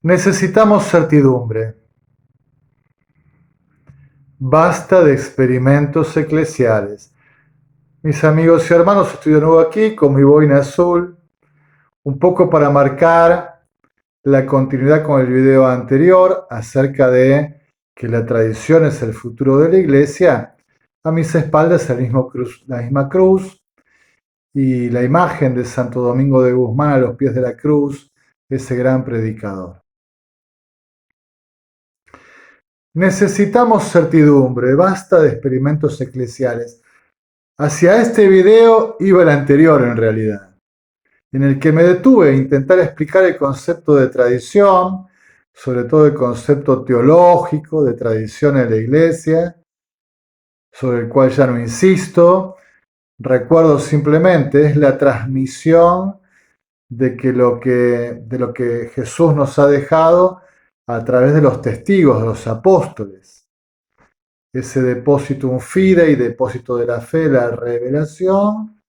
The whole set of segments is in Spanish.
Necesitamos certidumbre. Basta de experimentos eclesiales. Mis amigos y hermanos, estoy de nuevo aquí con mi boina azul, un poco para marcar la continuidad con el video anterior acerca de que la tradición es el futuro de la iglesia. A mis espaldas la misma cruz y la imagen de Santo Domingo de Guzmán a los pies de la cruz, ese gran predicador. Necesitamos certidumbre, basta de experimentos eclesiales. Hacia este video iba el anterior en realidad, en el que me detuve a intentar explicar el concepto de tradición, sobre todo el concepto teológico de tradición en la iglesia, sobre el cual ya no insisto. Recuerdo simplemente, es la transmisión de lo que Jesús nos ha dejado a través de los testigos, de los apóstoles. Ese depositum fidei, depósito de la fe, la revelación,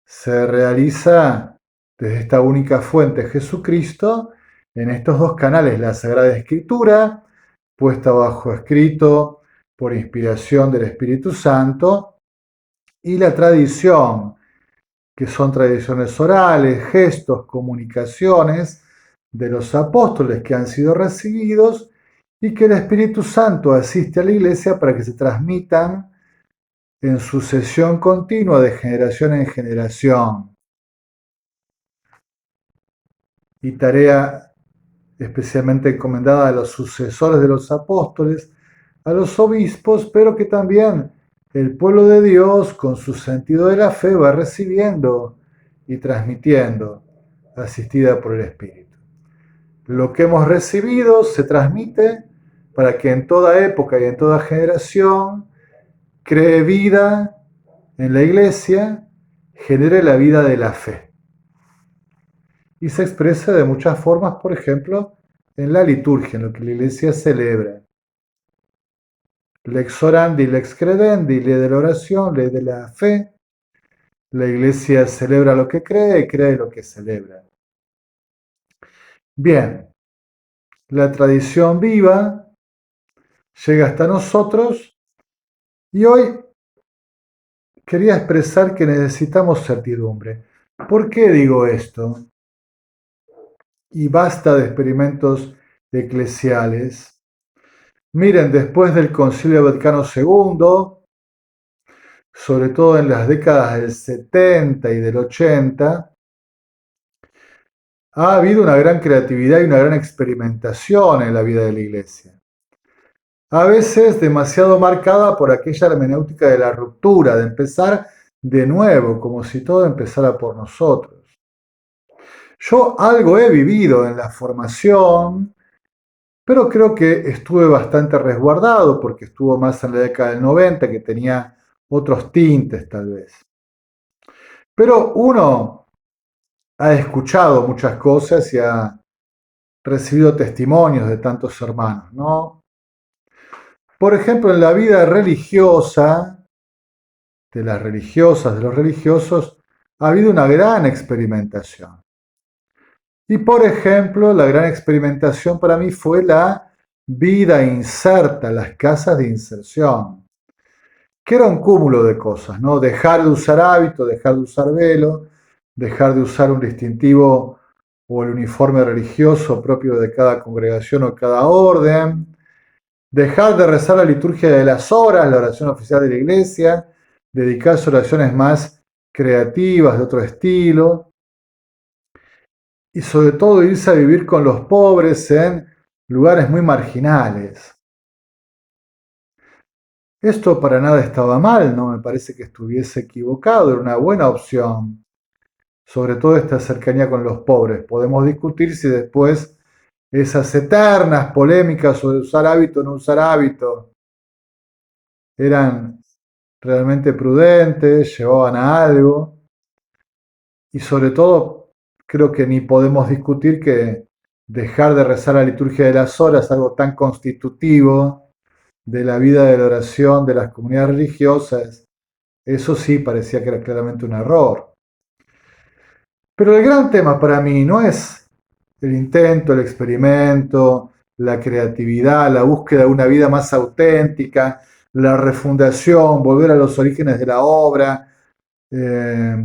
se realiza desde esta única fuente, Jesucristo, en estos dos canales, la Sagrada Escritura, puesta bajo escrito por inspiración del Espíritu Santo, y la tradición, que son tradiciones orales, gestos, comunicaciones de los apóstoles que han sido recibidos y que el Espíritu Santo asiste a la iglesia para que se transmitan en sucesión continua de generación en generación. Y tarea especialmente encomendada a los sucesores de los apóstoles, a los obispos, pero que también el pueblo de Dios, con su sentido de la fe, va recibiendo y transmitiendo, asistida por el Espíritu. Lo que hemos recibido se transmite para que en toda época y en toda generación cree vida en la iglesia, genere la vida de la fe. Y se expresa de muchas formas, por ejemplo, en la liturgia, en lo que la iglesia celebra. Lex orandi, lex credendi, ley de la oración, ley de la fe. La iglesia celebra lo que cree y cree lo que celebra. Bien, la tradición viva llega hasta nosotros y hoy quería expresar que necesitamos certidumbre. ¿Por qué digo esto? Y basta de experimentos eclesiales. Miren, después del Concilio Vaticano II, sobre todo en las décadas del 70 y del 80, ha habido una gran creatividad y una gran experimentación en la vida de la iglesia. A veces demasiado marcada por aquella hermenéutica de la ruptura, de empezar de nuevo, como si todo empezara por nosotros. Yo algo he vivido en la formación, pero creo que estuve bastante resguardado porque estuvo más en la década del 90, que tenía otros tintes tal vez. Pero uno ha escuchado muchas cosas y ha recibido testimonios de tantos hermanos, ¿no? Por ejemplo, en la vida religiosa, de las religiosas, de los religiosos, ha habido una gran experimentación. Y por ejemplo, la gran experimentación para mí fue la vida inserta, las casas de inserción, que era un cúmulo de cosas, ¿no? Dejar de usar hábito, dejar de usar velo, dejar de usar un distintivo o el uniforme religioso propio de cada congregación o cada orden, dejar de rezar la liturgia de las horas, la oración oficial de la iglesia, dedicarse a oraciones más creativas, de otro estilo, y sobre todo irse a vivir con los pobres en lugares muy marginales. Esto para nada estaba mal, no me parece que estuviese equivocado, era una buena opción, sobre todo esta cercanía con los pobres. Podemos discutir si después esas eternas polémicas sobre usar hábito o no usar hábito eran realmente prudentes, llevaban a algo, y sobre todo creo que ni podemos discutir que dejar de rezar la liturgia de las horas, algo tan constitutivo de la vida de la oración de las comunidades religiosas, eso sí parecía que era claramente un error. Pero el gran tema para mí no es El intento, el experimento, la creatividad, la búsqueda de una vida más auténtica, la refundación, volver a los orígenes de la obra, eh,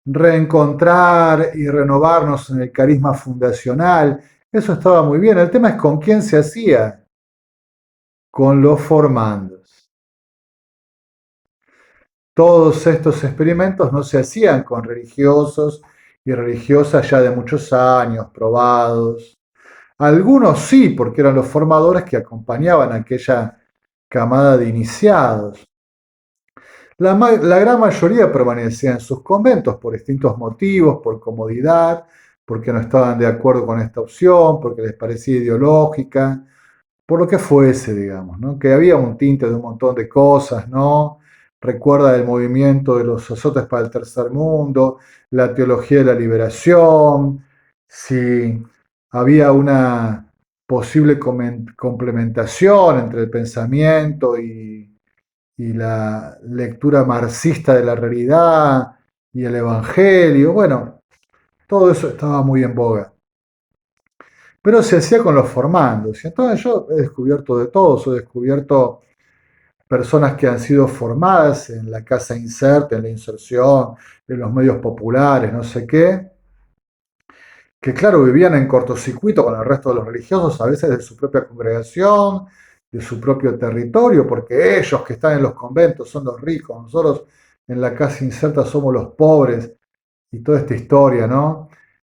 reencontrar y renovarnos en el carisma fundacional. Eso estaba muy bien. El tema es con quién se hacía, con los formandos. Todos estos experimentos no se hacían con religiosos y religiosas ya de muchos años, probados. Algunos sí, porque eran los formadores que acompañaban a aquella camada de iniciados. La gran mayoría permanecía en sus conventos por distintos motivos, por comodidad, porque no estaban de acuerdo con esta opción, porque les parecía ideológica, por lo que fuese, digamos, ¿no? Que había un tinte de un montón de cosas, ¿no? Recuerda el movimiento de los azotes para el tercer mundo, la teología de la liberación, si había una posible complementación entre el pensamiento y la lectura marxista de la realidad y el Evangelio. Bueno, todo eso estaba muy en boga. Pero se hacía con los formandos. Y entonces yo he descubierto de todo. He descubierto personas que han sido formadas en la casa inserta, en la inserción, en los medios populares, no sé qué, que claro, vivían en cortocircuito con el resto de los religiosos, a veces de su propia congregación, de su propio territorio, porque ellos que están en los conventos son los ricos, nosotros en la casa inserta somos los pobres, y toda esta historia, ¿no?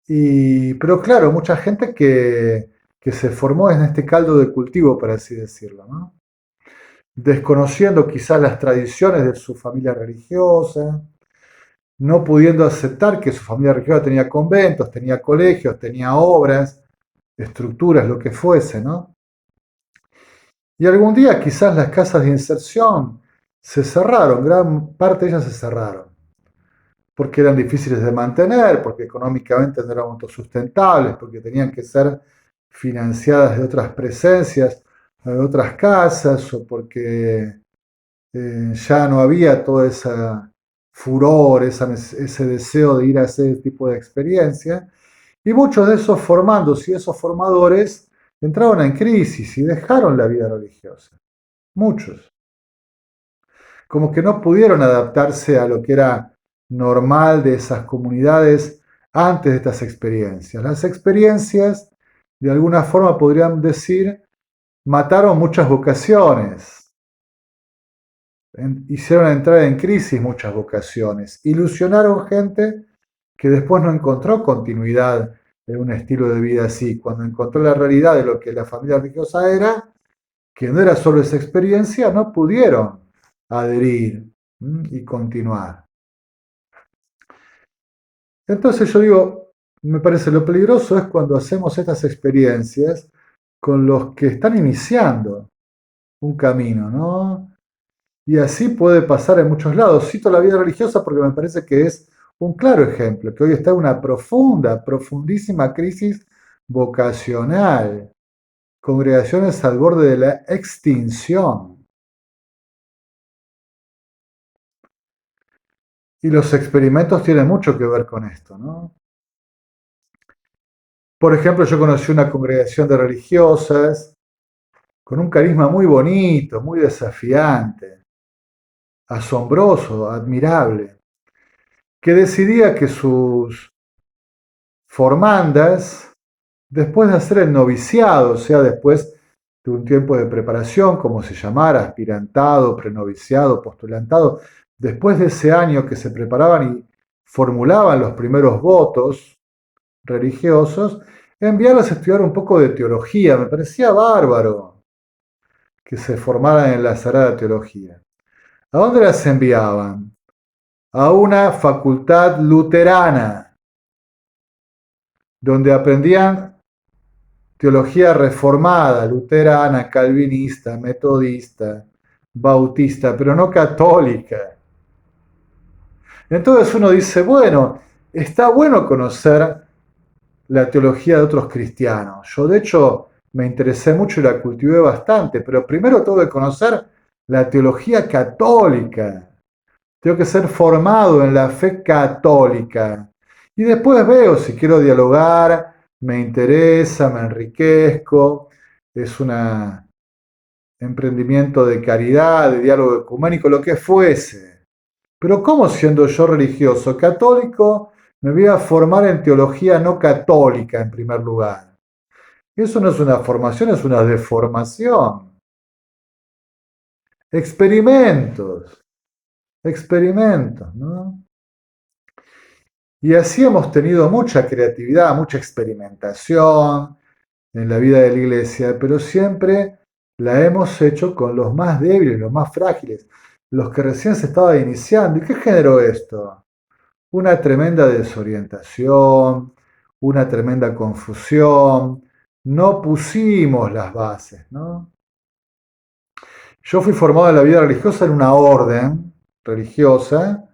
Pero claro, mucha gente que se formó en este caldo de cultivo, por así decirlo, ¿no? Desconociendo quizás las tradiciones de su familia religiosa, no pudiendo aceptar que su familia religiosa tenía conventos, tenía colegios, tenía obras, estructuras, lo que fuese, ¿no? Y algún día quizás las casas de inserción se cerraron, gran parte de ellas se cerraron, porque eran difíciles de mantener, porque económicamente no eran autosustentables, porque tenían que ser financiadas de otras presencias, de otras casas, o porque ya no había todo ese furor, ese deseo de ir a ese tipo de experiencia. Y muchos de esos formandos y esos formadores entraron en crisis y dejaron la vida religiosa. Muchos. Como que no pudieron adaptarse a lo que era normal de esas comunidades antes de estas experiencias. Las experiencias, de alguna forma podrían decir, mataron muchas vocaciones, hicieron entrar en crisis muchas vocaciones, ilusionaron gente que después no encontró continuidad en un estilo de vida así, cuando encontró la realidad de lo que la familia religiosa era, que no era solo esa experiencia, no pudieron adherir y continuar. Entonces yo digo, me parece lo peligroso es cuando hacemos estas experiencias con los que están iniciando un camino, ¿no? Y así puede pasar en muchos lados. Cito la vida religiosa porque me parece que es un claro ejemplo, que hoy está en una profunda, profundísima crisis vocacional, congregaciones al borde de la extinción. Y los experimentos tienen mucho que ver con esto, ¿no? Por ejemplo, yo conocí una congregación de religiosas con un carisma muy bonito, muy desafiante, asombroso, admirable, que decidía que sus formandas, después de hacer el noviciado, o sea, después de un tiempo de preparación, como se llamara, aspirantado, prenoviciado, postulantado, después de ese año que se preparaban y formulaban los primeros votos religiosos, enviarlas a estudiar un poco de teología. Me parecía bárbaro que se formaran en la Sagrada Teología. ¿A dónde las enviaban? A una facultad luterana, donde aprendían teología reformada, luterana, calvinista, metodista, bautista, pero no católica. Entonces uno dice, bueno, está bueno conocer la teología de otros cristianos. Yo de hecho me interesé mucho y la cultivé bastante, pero primero tengo que conocer la teología católica. Tengo que ser formado en la fe católica. Y después veo si quiero dialogar, me interesa, me enriquezco, es un emprendimiento de caridad, de diálogo ecuménico, lo que fuese. Pero ¿cómo siendo yo religioso católico me voy a formar en teología no católica en primer lugar? Eso no es una formación, es una deformación. Experimentos, experimentos, ¿no? Y así hemos tenido mucha creatividad, mucha experimentación en la vida de la iglesia, pero siempre la hemos hecho con los más débiles, los más frágiles, los que recién se estaban iniciando. ¿Y qué generó esto? Una tremenda desorientación, una tremenda confusión. No pusimos las bases, ¿no? Yo fui formado en la vida religiosa en una orden religiosa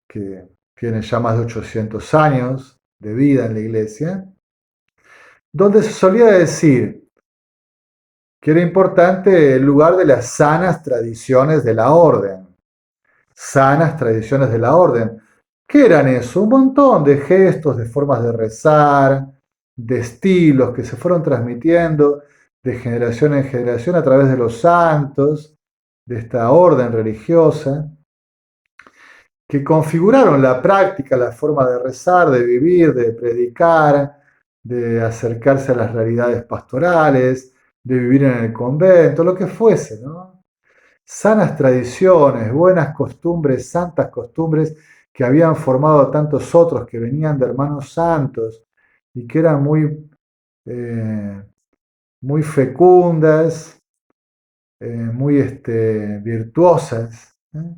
que tiene ya más de 800 años de vida en la iglesia, donde se solía decir que era importante el lugar de las sanas tradiciones de la orden. Sanas tradiciones de la orden. ¿Qué eran eso? Un montón de gestos, de formas de rezar, de estilos que se fueron transmitiendo de generación en generación a través de los santos, de esta orden religiosa, que configuraron la práctica, la forma de rezar, de vivir, de predicar, de acercarse a las realidades pastorales, de vivir en el convento, lo que fuese, ¿no? Sanas tradiciones, buenas costumbres, santas costumbres que habían formado a tantos otros que venían de hermanos santos y que eran eh, muy fecundas, muy virtuosas, ¿eh?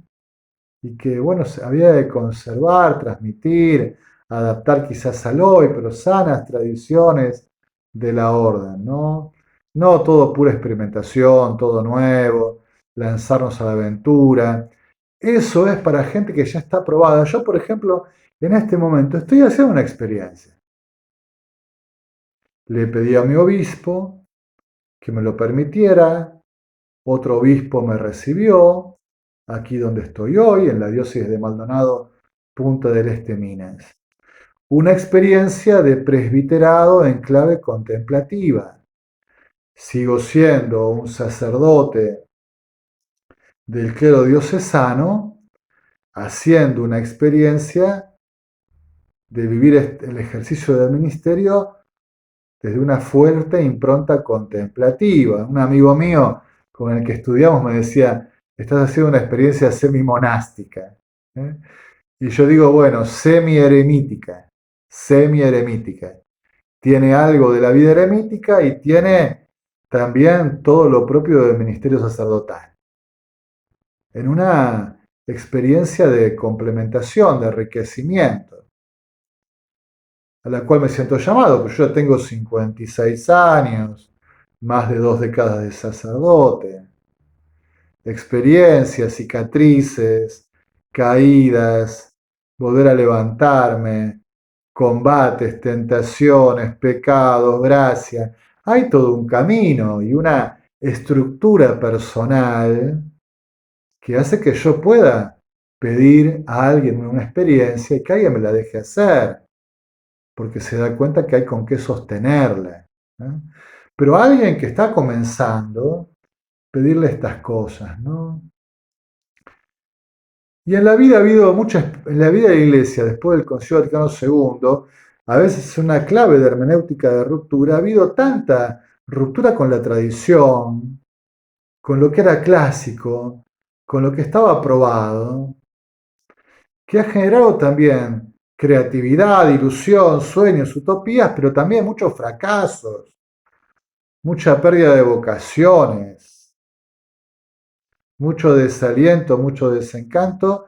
Y que, bueno, había de conservar, transmitir, adaptar quizás al hoy, pero sanas tradiciones de la orden, ¿no? No todo pura experimentación, todo nuevo, lanzarnos a la aventura. Eso es para gente que ya está probada. Yo, por ejemplo, en este momento estoy haciendo una experiencia. Le pedí a mi obispo que me lo permitiera, otro obispo me recibió, aquí donde estoy hoy, en la diócesis de Maldonado, Punta del Este, Minas. Una experiencia de presbiterado en clave contemplativa. Sigo siendo un sacerdote del clero diocesano, haciendo una experiencia de vivir el ejercicio del ministerio desde una fuerte impronta contemplativa. Un amigo mío con el que estudiamos me decía, estás haciendo una experiencia semi-monástica. ¿Eh? Y yo digo, bueno, semi-eremítica, semi-eremítica. Tiene algo de la vida eremítica y tiene también todo lo propio del ministerio sacerdotal. En una experiencia de complementación, de enriquecimiento, a la cual me siento llamado, pues yo ya tengo 56 años, más de 2 décadas de sacerdote, experiencias, cicatrices, caídas, volver a levantarme, combates, tentaciones, pecados, gracia. Hay todo un camino y una estructura personal que hace que yo pueda pedir a alguien una experiencia y que alguien me la deje hacer, porque se da cuenta que hay con qué sostenerla. ¿No? Pero a alguien que está comenzando, pedirle estas cosas, ¿no? Y en la vida ha habido muchas, en la vida de la Iglesia, después del Concilio Vaticano II, a veces una clave de hermenéutica de ruptura, ha habido tanta ruptura con la tradición, con lo que era clásico, con lo que estaba aprobado, que ha generado también creatividad, ilusión, sueños, utopías, pero también muchos fracasos, mucha pérdida de vocaciones, mucho desaliento, mucho desencanto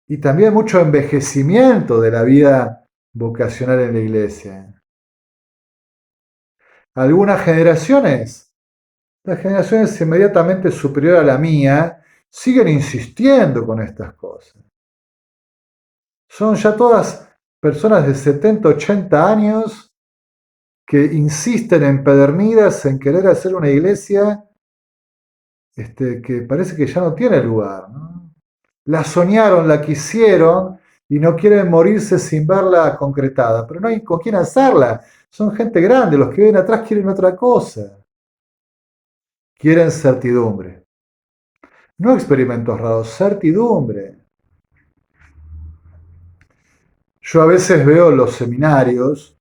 y también mucho envejecimiento de la vida vocacional en la iglesia. Algunas generaciones, las generaciones inmediatamente superiores a la mía, siguen insistiendo con estas cosas. Son ya todas personas de 70, 80 años que insisten empedernidas en querer hacer una iglesia que parece que ya no tiene lugar, ¿no? La soñaron, la quisieron, y no quieren morirse sin verla concretada, pero no hay con quién hacerla. Son gente grande, los que vienen atrás quieren otra cosa. Quieren certidumbre. No experimentos raros, certidumbre. Yo a veces veo los seminarios,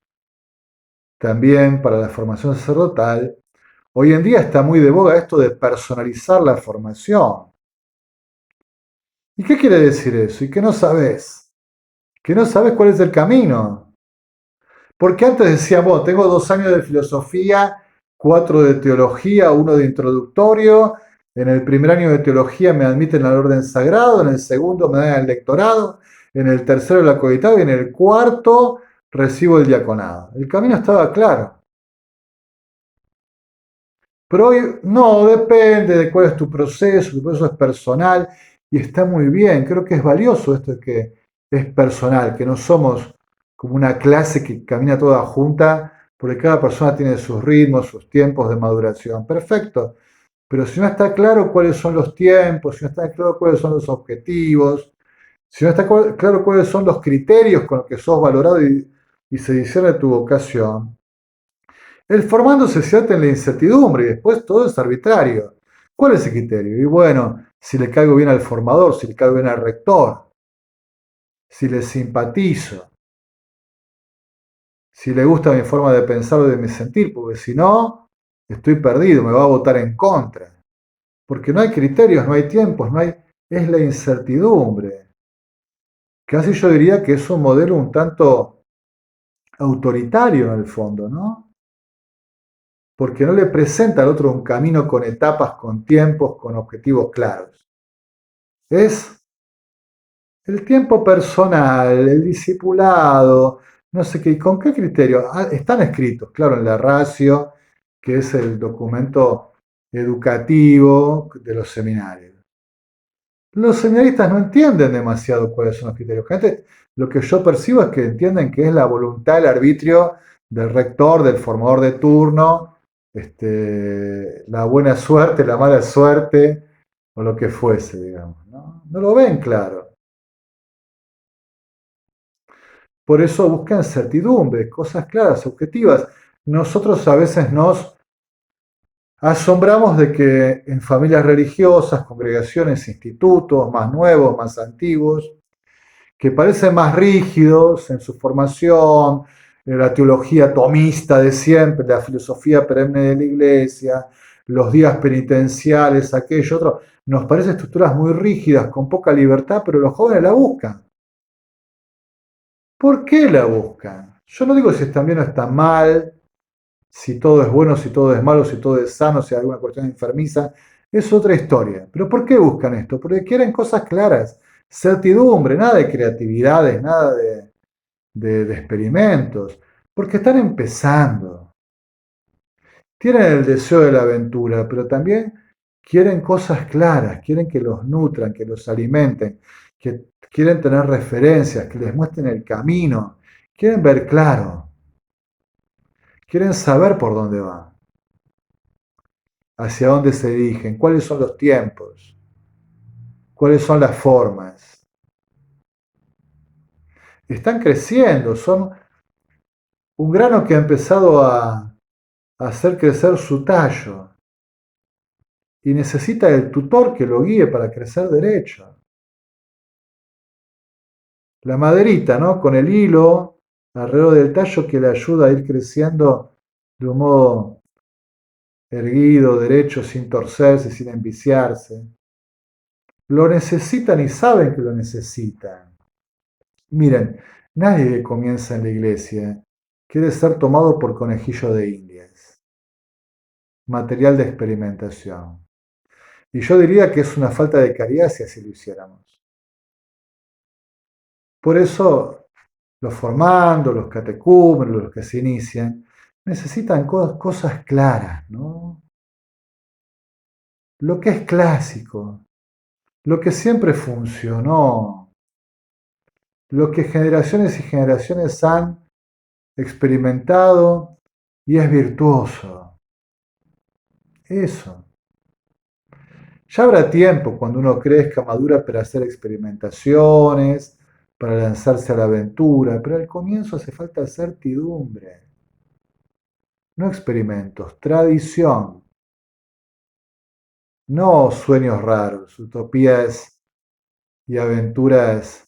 también para la formación sacerdotal. Hoy en día está muy de boga esto de personalizar la formación. ¿Y qué quiere decir eso? ¿Y que no sabes? Que no sabes cuál es el camino. Porque antes decíamos, tengo 2 años de filosofía, 4 de teología, 1 de introductorio. En el primer año de teología me admiten al orden sagrado, en el segundo me dan el lectorado, en el tercero el acreditado y en el cuarto recibo el diaconado. El camino estaba claro. Pero hoy no, depende de cuál es tu proceso es personal y está muy bien. Creo que es valioso esto de que es personal, que no somos como una clase que camina toda junta, porque cada persona tiene sus ritmos, sus tiempos de maduración. Perfecto. Pero si no está claro cuáles son los tiempos, si no está claro cuáles son los objetivos, si no está claro cuáles son los criterios con los que sos valorado y se discierne tu vocación, el formando se cierta en la incertidumbre y después todo es arbitrario. ¿Cuál es el criterio? Y bueno, si le caigo bien al formador, si le caigo bien al rector, si le simpatizo, si le gusta mi forma de pensar o de mi sentir, porque si no, estoy perdido, me va a votar en contra. Porque no hay criterios, no hay tiempos, no hay... Es la incertidumbre. Casi yo diría que es un modelo un tanto autoritario en el fondo, ¿no? Porque no le presenta al otro un camino con etapas, con tiempos, con objetivos claros. Es el tiempo personal, el discipulado, no sé qué, ¿con qué criterio? Están escritos, claro, en la Ratio, que es el documento educativo de los seminarios. Los seminaristas no entienden demasiado cuáles son los criterios. Gente, lo que yo percibo es que entienden que es la voluntad, el arbitrio del rector, del formador de turno, la buena suerte, la mala suerte, o lo que fuese, digamos. No lo ven claro. Por eso buscan certidumbre, cosas claras, objetivas. Nosotros a veces nos asombramos de que en familias religiosas, congregaciones, institutos más nuevos, más antiguos, que parecen más rígidos en su formación, la teología tomista de siempre, la filosofía perenne de la iglesia, los días penitenciales, aquello, otro, nos parecen estructuras muy rígidas, con poca libertad, pero los jóvenes la buscan. ¿Por qué la buscan? Yo no digo si están bien o están mal, si todo es bueno, si todo es malo, si todo es sano, si hay alguna cuestión enfermiza, es otra historia. Pero ¿por qué buscan esto? Porque quieren cosas claras, certidumbre, nada de creatividades, nada de experimentos, porque están empezando. Tienen el deseo de la aventura, pero también quieren cosas claras, quieren que los nutran, que los alimenten, que quieren tener referencias, que les muestren el camino, quieren ver claro, quieren saber por dónde van, hacia dónde se dirigen, cuáles son los tiempos, cuáles son las formas. Están creciendo, son un grano que ha empezado a hacer crecer su tallo y necesita el tutor que lo guíe para crecer derecho. La maderita, ¿no? Con el hilo alrededor del tallo que le ayuda a ir creciendo de un modo erguido, derecho, sin torcerse, sin enviciarse. Lo necesitan y saben que lo necesitan. Miren, nadie que comienza en la iglesia quiere ser tomado por conejillo de indias, material de experimentación. Y yo diría que es una falta de caridad si así lo hiciéramos. Por eso los formandos, los catecúmenos, los que se inician, necesitan cosas claras, ¿no? Lo que es clásico, lo que siempre funcionó, lo que generaciones y generaciones han experimentado y es virtuoso. Eso. Ya habrá tiempo cuando uno crezca, madura para hacer experimentaciones, para lanzarse a la aventura, pero al comienzo hace falta certidumbre, no experimentos, tradición, no sueños raros, utopías y aventuras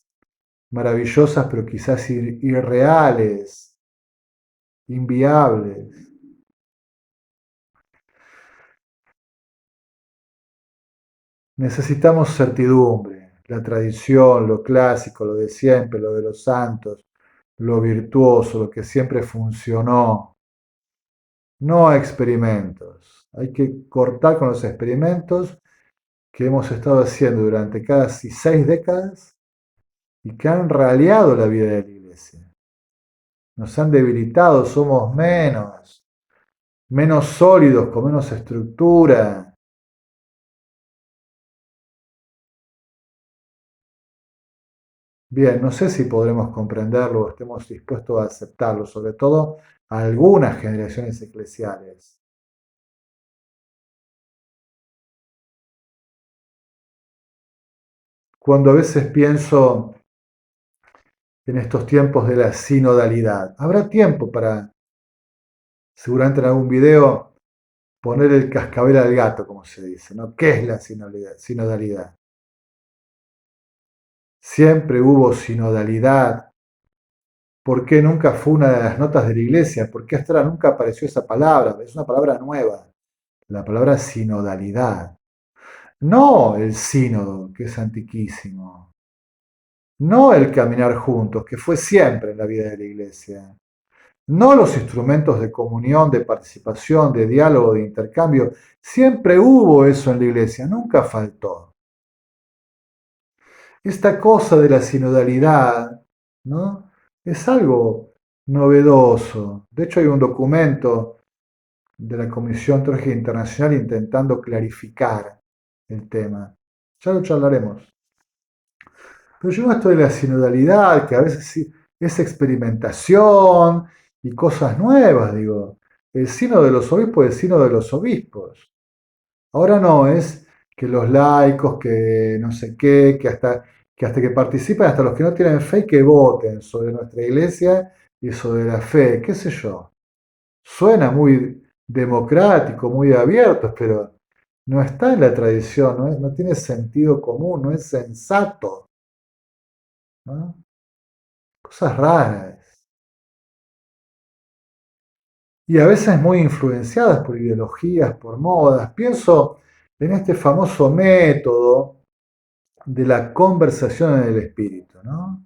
maravillosas, pero quizás irreales, inviables. Necesitamos certidumbre, la tradición, lo clásico, lo de siempre, lo de los santos, lo virtuoso, lo que siempre funcionó. No experimentos. Hay que cortar con los experimentos que hemos estado haciendo durante casi 6 décadas y que han raleado la vida de la iglesia. Nos han debilitado, somos menos sólidos, con menos estructura. Bien, no sé si podremos comprenderlo o estemos dispuestos a aceptarlo, sobre todo a algunas generaciones eclesiales. Cuando a veces pienso en estos tiempos de la sinodalidad, ¿habrá tiempo para, seguramente en algún video, poner el cascabel al gato, como se dice, ¿no? ¿Qué es la sinodalidad? Sinodalidad. Siempre hubo sinodalidad. ¿Por qué nunca fue una de las notas de la iglesia? ¿Por qué hasta ahora nunca apareció esa palabra? Es una palabra nueva, la palabra sinodalidad. No el sínodo, que es antiquísimo. No el caminar juntos, que fue siempre en la vida de la iglesia. No los instrumentos de comunión, de participación, de diálogo, de intercambio. Siempre hubo eso en la iglesia, nunca faltó. Esta cosa de la sinodalidad, ¿no? Es algo novedoso. De hecho, hay un documento de la Comisión Teológica Internacional intentando clarificar el tema. Ya lo charlaremos. Pero yo esto de la sinodalidad, que a veces sí es experimentación y cosas nuevas, digo. El sínodo de los obispos es el sínodo de los obispos. Ahora no, es que los laicos, que no sé qué, que hasta que participen, hasta los que no tienen fe, que voten sobre nuestra iglesia y sobre la fe, qué sé yo. Suena muy democrático, muy abierto, pero no está en la tradición, no tiene sentido común, no es sensato, ¿no? Cosas raras. Y a veces muy influenciadas por ideologías, por modas. Pienso en este famoso método de la conversación en el espíritu, ¿no?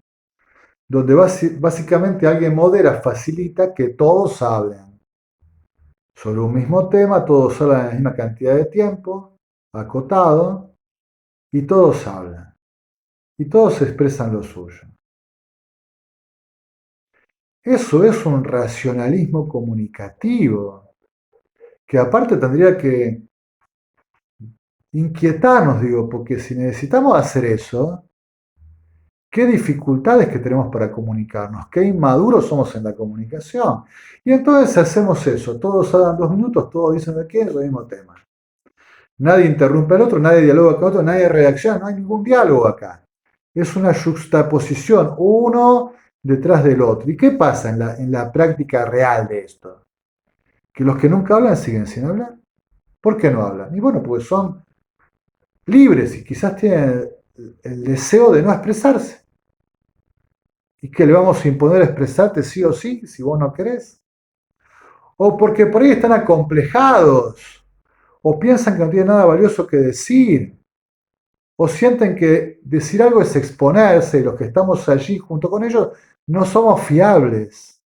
Donde básicamente alguien modera, facilita que todos hablen sobre un mismo tema, todos hablan en la misma cantidad de tiempo, acotado, y todos hablan, y todos expresan lo suyo. Eso es un racionalismo comunicativo, que aparte tendría que inquietarnos, digo, porque si necesitamos hacer eso, qué dificultades que tenemos para comunicarnos, qué inmaduros somos en la comunicación. Y entonces hacemos eso, todos hablan 2 minutos, todos dicen de qué es el mismo tema. Nadie interrumpe al otro, nadie dialoga con el otro, nadie reacciona, no hay ningún diálogo acá. Es una juxtaposición, uno detrás del otro. ¿Y qué pasa en la práctica real de esto? Que los que nunca hablan siguen sin hablar. ¿Por qué no hablan? Y bueno, pues son libres y quizás tienen el deseo de no expresarse. ¿Y que le vamos a imponer expresarte sí o sí, si vos no querés? O porque por ahí están acomplejados, o piensan que no tienen nada valioso que decir, o sienten que decir algo es exponerse y los que estamos allí junto con ellos no somos fiables,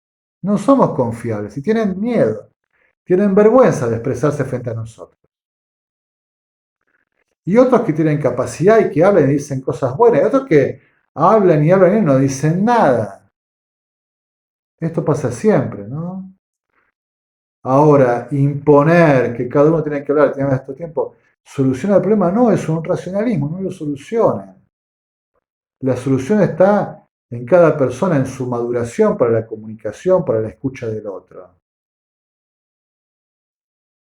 no somos confiables y tienen miedo, tienen vergüenza de expresarse frente a nosotros. Y otros que tienen capacidad y que hablan y dicen cosas buenas, y otros que hablan y no dicen nada. Esto pasa siempre, ¿no? Ahora, imponer que cada uno tiene que hablar, tiene estos tiempo, soluciona el problema, no, es un racionalismo, no lo soluciona. La solución está en cada persona, en su maduración para la comunicación, para la escucha del otro.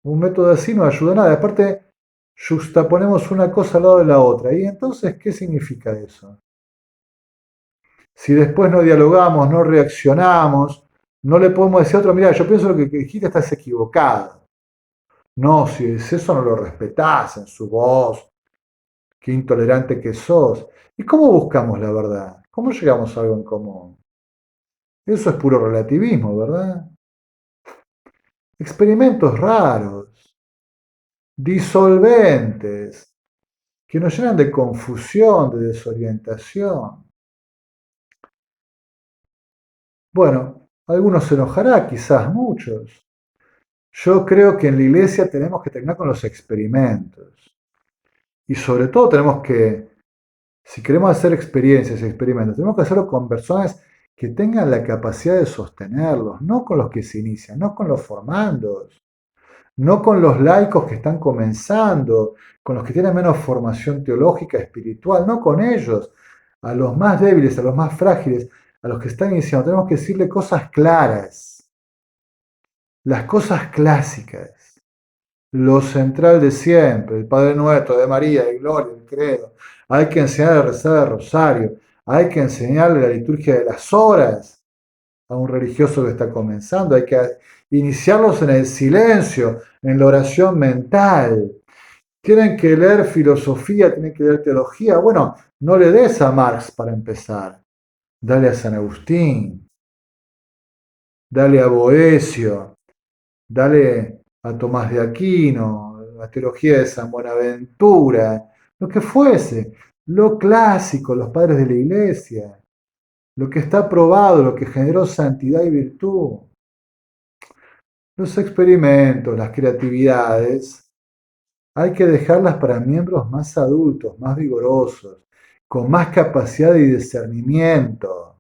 Un método así no ayuda a nada. Aparte, justaponemos una cosa al lado de la otra. ¿Y entonces qué significa eso? Si después no dialogamos, no reaccionamos, no le podemos decir a otro, mira, yo pienso lo que dijiste estás equivocado. No, si es eso no lo respetás en su voz, qué intolerante que sos. ¿Y cómo buscamos la verdad? ¿Cómo llegamos a algo en común? Eso es puro relativismo, ¿verdad? Experimentos raros, disolventes, que nos llenan de confusión, de desorientación. Bueno, algunos se enojará, quizás muchos. Yo creo que en la iglesia tenemos que terminar con los experimentos. Y sobre todo tenemos que, si queremos hacer experiencias y experimentos, tenemos que hacerlo con personas que tengan la capacidad de sostenerlos, no con los que se inician, no con los formandos, no con los laicos que están comenzando, con los que tienen menos formación teológica, espiritual, no con ellos, a los más débiles, a los más frágiles, a los que están iniciando. Tenemos que decirle cosas claras, las cosas clásicas, lo central de siempre, el Padre Nuestro, de María, de Gloria, el Credo. Hay que enseñarle a rezar el rosario, hay que enseñarle la liturgia de las horas a un religioso que está comenzando, hay que iniciarlos en el silencio, en la oración mental. Tienen que leer filosofía, tienen que leer teología. Bueno, no le des a Marx para empezar, dale a San Agustín, dale a Boecio, dale a Tomás de Aquino, la teología de San Buenaventura, lo que fuese, lo clásico, los padres de la iglesia, lo que está probado, lo que generó santidad y virtud. Los experimentos, las creatividades, hay que dejarlas para miembros más adultos, más vigorosos, con más capacidad y discernimiento.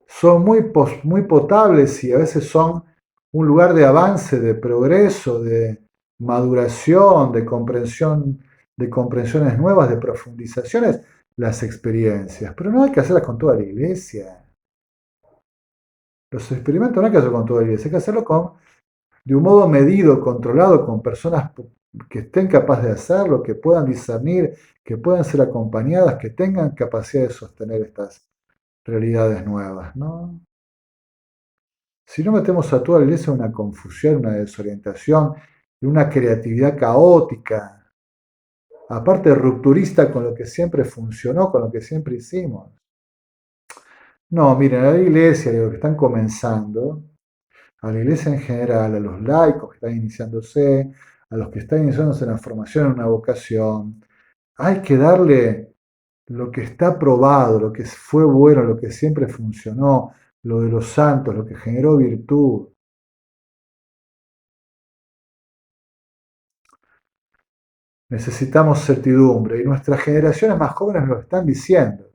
Son muy potables y a veces son un lugar de avance, de progreso, de maduración, de comprensiones nuevas, de profundizaciones, las experiencias. Pero no hay que hacerlas con toda la iglesia. Los experimentos no hay que hacerlos con toda la iglesia, hay que hacerlo de un modo medido, controlado, con personas que estén capaces de hacerlo, que puedan discernir, que puedan ser acompañadas, que tengan capacidad de sostener estas realidades nuevas, ¿no? Si no metemos a toda la iglesia en una confusión, una desorientación, en una creatividad caótica, aparte rupturista con lo que siempre funcionó, con lo que siempre hicimos. No, miren, a la iglesia y a los que están comenzando, a la iglesia en general, a los laicos que están iniciándose, a los que están iniciándose en la formación en una vocación, hay que darle lo que está probado, lo que fue bueno, lo que siempre funcionó, lo de los santos, lo que generó virtud. Necesitamos certidumbre y nuestras generaciones más jóvenes lo están diciendo.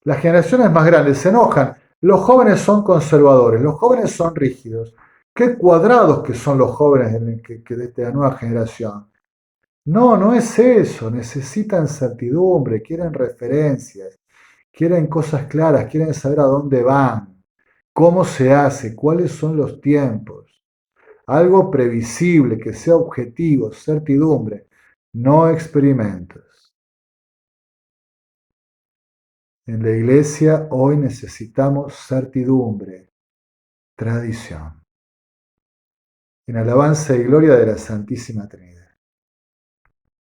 Las generaciones más grandes se enojan. Los jóvenes son conservadores, los jóvenes son rígidos. Qué cuadrados que son los jóvenes de la nueva generación. No, no es eso. Necesitan certidumbre, quieren referencias, quieren cosas claras, quieren saber a dónde van, cómo se hace, cuáles son los tiempos. Algo previsible, que sea objetivo, certidumbre, no experimentos. En la iglesia hoy necesitamos certidumbre, tradición. En alabanza y gloria de la Santísima Trinidad.